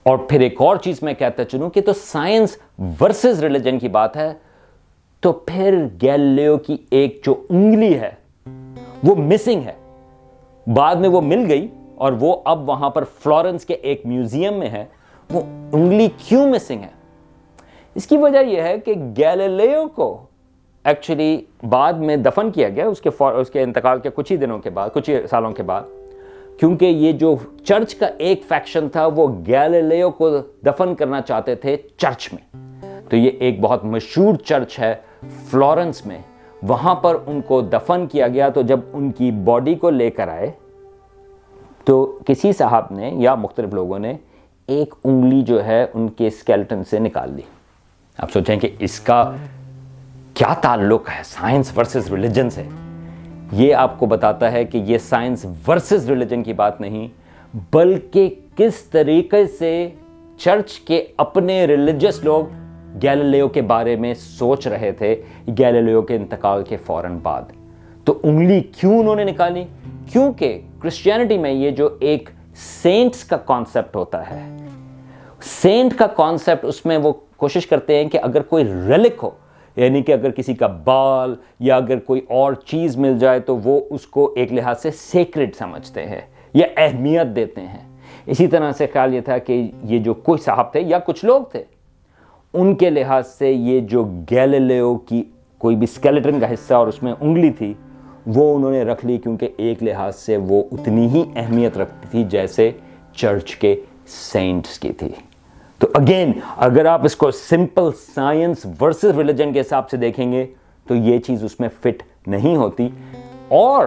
اور پھر ایک اور چیز میں کہتا چلوں کہ تو سائنس ورسز ریلیجن کی بات ہے، تو پھر گیلیلیو کی ایک جو انگلی ہے وہ مسنگ ہے. بعد میں وہ مل گئی اور وہ اب وہاں پر فلورنس کے ایک میوزیم میں ہے. وہ انگلی کیوں مسنگ ہے؟ اس کی وجہ یہ ہے کہ گیلیلیو کو ایکچولی بعد میں دفن کیا گیا اس کے انتقال کے کچھ ہی سالوں کے بعد، کیونکہ یہ جو چرچ کا ایک فیکشن تھا وہ گیلیلیو کو دفن کرنا چاہتے تھے چرچ میں. تو یہ ایک بہت مشہور چرچ ہے فلورنس میں، وہاں پر ان کو دفن کیا گیا. تو جب ان کی باڈی کو لے کر آئے تو کسی صاحب نے یا مختلف لوگوں نے ایک انگلی جو ہے ان کے اسکیلٹن سے نکال لی. آپ سوچیں کہ اس کا کیا تعلق ہے سائنس ورسز ریلیجن سے؟ یہ آپ کو بتاتا ہے کہ یہ سائنس ورسز ریلیجن کی بات نہیں، بلکہ کس طریقے سے چرچ کے اپنے ریلیجس لوگ گیلیلیو کے بارے میں سوچ رہے تھے گیلیلیو کے انتقال کے فوراً بعد. تو انگلی کیوں انہوں نے نکالی؟ کیونکہ کرسچینٹی میں یہ جو ایک سینٹس کا کانسیپٹ ہوتا ہے، سینٹ کا کانسیپٹ، اس میں وہ کوشش کرتے ہیں کہ اگر کوئی ریلک ہو، یعنی کہ اگر کسی کا بال یا اگر کوئی اور چیز مل جائے تو وہ اس کو ایک لحاظ سے سیکرڈ سمجھتے ہیں یا اہمیت دیتے ہیں. اسی طرح سے خیال یہ تھا کہ یہ جو کوئی صاحب تھے یا کچھ لوگ تھے، ان کے لحاظ سے یہ جو گیلیلیو کی کوئی بھی اسکیلیٹن کا حصہ اور اس میں انگلی تھی وہ انہوں نے رکھ لی، کیونکہ ایک لحاظ سے وہ اتنی ہی اہمیت رکھتی تھی جیسے چرچ کے سینٹس کی تھی. تو اگین اگر آپ اس کو سمپل سائنس ورسز ریلیجن کے حساب سے دیکھیں گے تو یہ چیز اس میں فٹ نہیں ہوتی. اور